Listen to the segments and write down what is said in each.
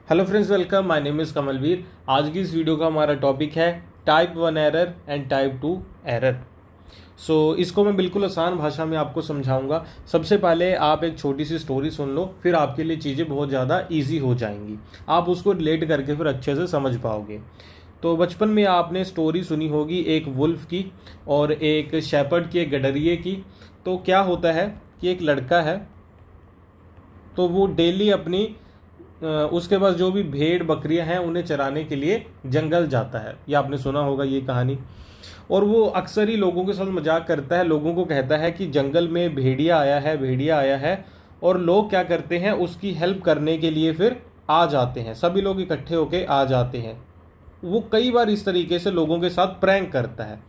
Hello friends, welcome. My name is Kamalveer. आज की इस वीडियो का हमारा टॉपिक है type 1 error and type 2 error. इसको मैं बिल्कुल आसान भाषा में आपको समझाऊंगा। सबसे पहले आप एक छोटी सी स्टोरी सुन लो, फिर आपके लिए चीज़ें बहुत ज़्यादा ईजी हो जाएंगी। आप उसको रिलेट करके फिर अच्छे से समझ पाओगे। तो बचपन में आपने स्टोरी सुनी होगी एक वुल्फ की और एक शेपर्ड की, एक गडरिए की। तो क्या होता है कि एक लड़का है, तो वो डेली अपनी उसके पास जो भी भेड़ बकरियां हैं उन्हें चराने के लिए जंगल जाता है। ये आपने सुना होगा ये कहानी। और वो अक्सर ही लोगों के साथ मजाक करता है, लोगों को कहता है कि जंगल में भेड़िया आया है, भेड़िया आया है। और लोग क्या करते हैं, उसकी हेल्प करने के लिए फिर आ जाते हैं, सभी लोग इकट्ठे होके आ जाते हैं। वो कई बार इस तरीके से लोगों के साथ प्रैंक करता है,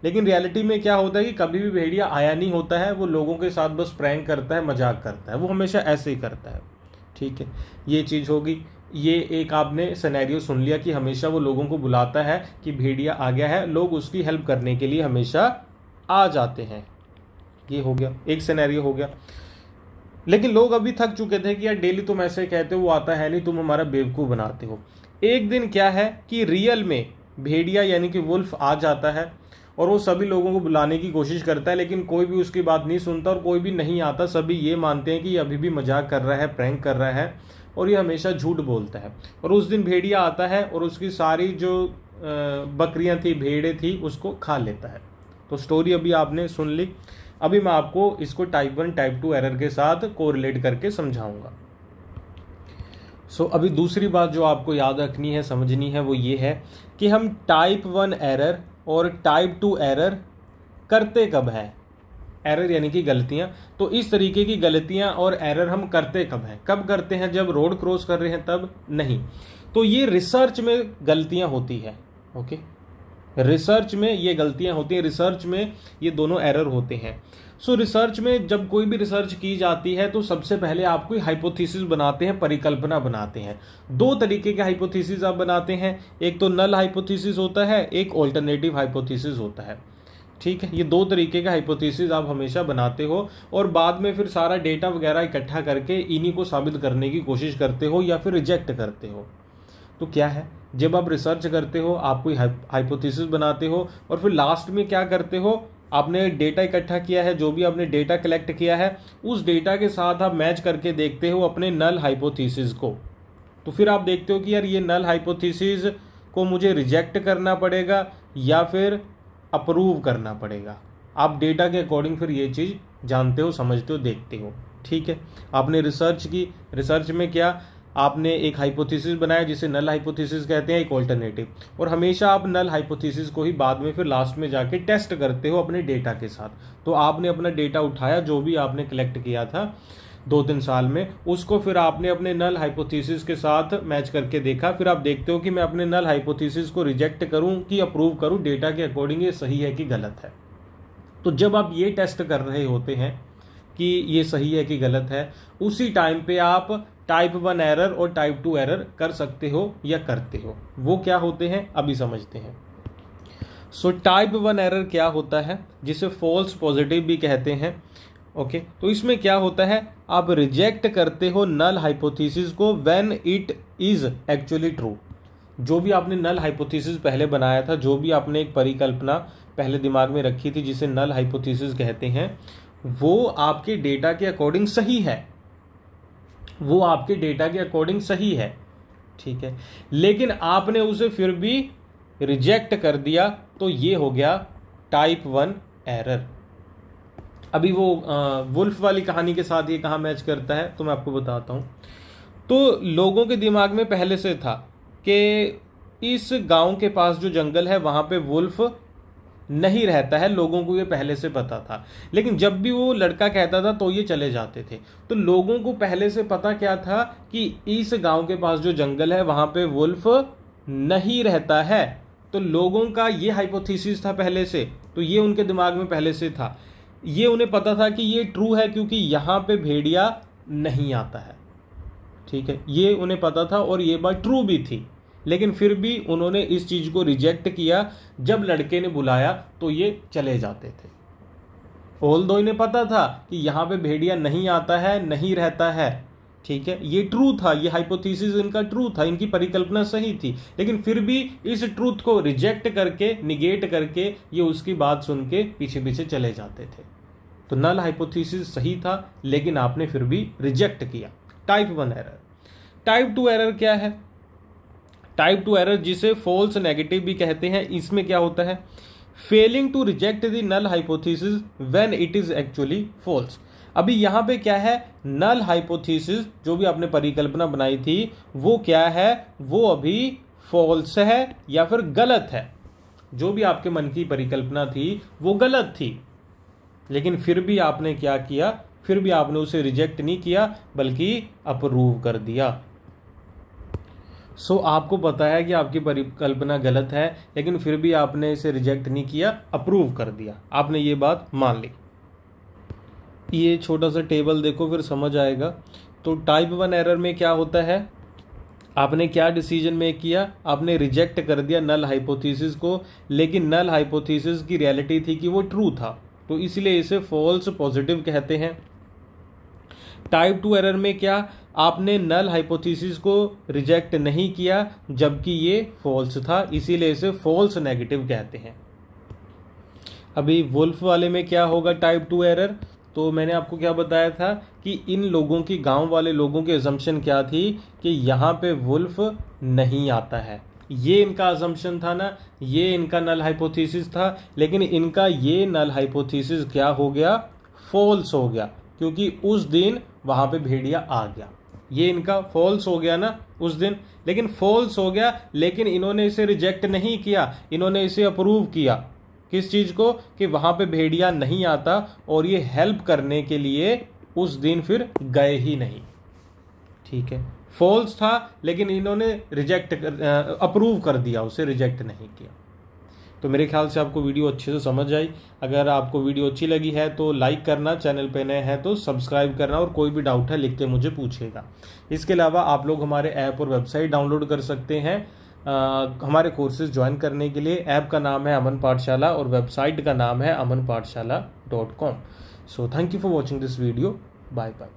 लेकिन रियलिटी में क्या होता है कि कभी भी भेड़िया आया नहीं होता है। वो लोगों के साथ बस प्रैंक करता है, मजाक करता है, वो हमेशा ऐसे ही करता है। ठीक है, ये चीज़ होगी। ये एक आपने सिनेरियो सुन लिया कि हमेशा वो लोगों को बुलाता है कि भेड़िया आ गया है, लोग उसकी हेल्प करने के लिए हमेशा आ जाते हैं। ये हो गया, एक सिनेरियो हो गया। लेकिन लोग अभी थक चुके थे कि यार डेली तुम ऐसे कहते हो, वो आता है नहीं, तुम हमारा बेवकूफ़ बनाते हो। एक दिन क्या है कि रियल में भेड़िया यानी कि वुल्फ आ जाता है और वो सभी लोगों को बुलाने की कोशिश करता है, लेकिन कोई भी उसकी बात नहीं सुनता और कोई भी नहीं आता। सभी ये मानते हैं कि ये अभी भी मजाक कर रहा है, प्रैंक कर रहा है और ये हमेशा झूठ बोलता है। और उस दिन भेड़िया आता है और उसकी सारी जो बकरियां थी, भेड़ें थी, उसको खा लेता है। तो स्टोरी अभी आपने सुन ली। अभी मैं आपको इसको टाइप 1 टाइप 2 एरर के साथ कोरिलेट करके समझाऊंगा। अभी दूसरी बात जो आपको याद रखनी है, समझनी है, वो ये है कि हम टाइप 1 एरर और टाइप 2 एरर करते कब है। एरर यानी कि गलतियां। तो इस तरीके की गलतियां और एरर हम करते कब हैं? कब करते हैं? जब रोड क्रॉस कर रहे हैं तब नहीं। तो ये रिसर्च में गलतियां होती है। ओके, रिसर्च में ये गलतियां होती हैं, रिसर्च में ये दोनों एरर होते हैं। रिसर्च में जब कोई भी रिसर्च की जाती है तो सबसे पहले आप कोई हाइपोथेसिस बनाते हैं, परिकल्पना बनाते हैं। दो तरीके के हाइपोथेसिस आप बनाते हैं, एक तो नल हाइपोथेसिस होता है, एक ऑल्टरनेटिव हाइपोथेसिस होता है। ठीक है, ये दो तरीके का हाइपोथेसिस आप हमेशा बनाते हो और बाद में फिर सारा डेटा वगैरह इकट्ठा करके इन्हीं को साबित करने की कोशिश करते हो या फिर रिजेक्ट करते हो। तो क्या है, जब आप रिसर्च करते हो, आप कोई हाइपोथेसिस बनाते हो और फिर लास्ट में क्या करते हो, आपने डेटा इकट्ठा किया है, जो भी आपने डेटा कलेक्ट किया है उस डेटा के साथ आप मैच करके देखते हो अपने नल हाइपोथेसिस को। तो फिर आप देखते हो कि यार ये नल हाइपोथेसिस को मुझे रिजेक्ट करना पड़ेगा या फिर अप्रूव करना पड़ेगा। आप डेटा के अकॉर्डिंग फिर ये चीज़ जानते हो, समझते हो, देखते हो। ठीक है, आपने रिसर्च की, रिसर्च में क्या, आपने एक हाइपोथेसिस बनाया जिसे नल हाइपोथेसिस कहते हैं, एक ऑल्टरनेटिव। और हमेशा आप नल हाइपोथेसिस को ही बाद में फिर लास्ट में जाके टेस्ट करते हो अपने डेटा के साथ। तो आपने अपना डेटा उठाया, जो भी आपने कलेक्ट किया था 2-3 साल में, उसको फिर आपने अपने नल हाइपोथेसिस के साथ मैच करके देखा। फिर आप देखते हो कि मैं अपने नल हाइपोथेसिस को रिजेक्ट करूं कि अप्रूव करूं, डेटा के अकॉर्डिंग ये सही है कि गलत है। तो जब आप ये टेस्ट कर रहे होते हैं कि ये सही है कि गलत है, उसी टाइम पे आप टाइप 1 एरर और टाइप 2 एरर कर सकते हो या करते हो। वो क्या होते हैं अभी समझते हैं। टाइप 1 एरर क्या होता है, जिसे फॉल्स पॉजिटिव भी कहते हैं। ओके, तो इसमें क्या होता है, आप रिजेक्ट करते हो नल हाइपोथेसिस को when it is actually true. जो भी आपने नल हाइपोथेसिस पहले बनाया था, जो भी आपने एक परिकल्पना पहले दिमाग में रखी थी जिसे नल हाइपोथेसिस कहते हैं, वो आपके डेटा के अकॉर्डिंग सही है, वो आपके डेटा के अकॉर्डिंग सही है। ठीक है, लेकिन आपने उसे फिर भी रिजेक्ट कर दिया, तो ये हो गया टाइप 1 एरर। अभी वो वुल्फ वाली कहानी के साथ ये कहाँ मैच करता है, तो मैं आपको बताता हूं। तो लोगों के दिमाग में पहले से था कि इस गांव के पास जो जंगल है वहां पे वुल्फ नहीं रहता है, लोगों को ये पहले से पता था। लेकिन जब भी वो लड़का कहता था तो ये चले जाते थे। तो लोगों को पहले से पता क्या था कि इस गांव के पास जो जंगल है वहां पे वुल्फ नहीं रहता है। तो लोगों का ये हाइपोथेसिस था पहले से, तो ये उनके दिमाग में पहले से था। ये उन्हें पता था कि ये ट्रू है क्योंकि यहां पे भेड़िया नहीं आता है। ठीक है, ये उन्हें पता था और ये बात ट्रू भी थी। लेकिन फिर भी उन्होंने इस चीज को रिजेक्ट किया। जब लड़के ने बुलाया तो ये चले जाते थे, ऑल्दो इन्हें पता था कि यहां पे भेड़िया नहीं आता है, नहीं रहता है। ठीक है, ये ट्रू था, ये हाइपोथेसिस इनका ट्रू था, इनकी परिकल्पना सही थी, लेकिन फिर भी इस ट्रूथ को रिजेक्ट करके, निगेट करके ये उसकी बात सुन के पीछे पीछे चले जाते थे। तो नल हाइपोथेसिस सही था, लेकिन आपने फिर भी रिजेक्ट किया। Type 1 error. टाइप 2 एरर क्या है? टाइप 2 एरर, जिसे फॉल्स नेगेटिव भी कहते हैं, इसमें क्या होता है? Failing to reject the null hypothesis when it is actually false. अभी यहां पे क्या है? नल हाइपोथेसिस, जो भी आपने परिकल्पना बनाई थी, वो क्या है? वो अभी फॉल्स है या फिर गलत है। जो भी आपके मन की परिकल्पना थी वो गलत थी, लेकिन फिर भी आपने क्या किया? फिर भी आपने उसे रिजेक्ट नहीं किया, बल्कि अप्रूव कर दिया। आपको पता है कि आपकी परिकल्पना गलत है, लेकिन फिर भी आपने इसे रिजेक्ट नहीं किया, अप्रूव कर दिया, आपने ये बात मान ली। ये छोटा सा टेबल देखो, फिर समझ आएगा। तो टाइप 1 एरर में क्या होता है? आपने क्या डिसीजन मेक किया? आपने रिजेक्ट कर दिया नल हाइपोथेसिस को, लेकिन नल हाइपोथेसिस की रियलिटी थी कि वो ट्रू था, तो इसलिए इसे फॉल्स पॉजिटिव कहते हैं। टाइप 2 एरर में क्या? आपने नल हाइपोथेसिस को रिजेक्ट नहीं किया, जबकि ये फॉल्स था, इसीलिए इसे फॉल्स नेगेटिव कहते हैं। अभी वुल्फ वाले में क्या होगा? Type 2 error. तो मैंने आपको क्या बताया था कि इन लोगों की, गांव वाले लोगों की अजम्पशन क्या थी कि यहाँ पे वुल्फ नहीं आता है। ये इनका अजम्पशन था ना, ये इनका नल हाइपोथेसिस था, लेकिन इनका ये नल हाइपोथेसिस क्या हो गया? फॉल्स हो गया, क्योंकि उस दिन वहां पे भेड़िया आ गया। ये इनका फॉल्स हो गया ना उस दिन, लेकिन फॉल्स हो गया, लेकिन इन्होंने इसे रिजेक्ट नहीं किया, इन्होंने इसे अप्रूव किया। किस चीज को? कि वहां पे भेड़िया नहीं आता, और ये हेल्प करने के लिए उस दिन फिर गए ही नहीं। ठीक है, फॉल्स था, लेकिन इन्होंने अप्रूव कर दिया, उसे रिजेक्ट नहीं किया। तो मेरे ख्याल से आपको वीडियो अच्छे से समझ आई। अगर आपको वीडियो अच्छी लगी है तो लाइक करना, चैनल पे नए हैं तो सब्सक्राइब करना, और कोई भी डाउट है लिख के मुझे पूछेगा। इसके अलावा आप लोग हमारे ऐप और वेबसाइट डाउनलोड कर सकते हैं हमारे कोर्सेज ज्वाइन करने के लिए। ऐप का नाम है अमन पाठशाला और वेबसाइट का नाम है amanpathshala.com। So thank you for watching this video. Bye bye.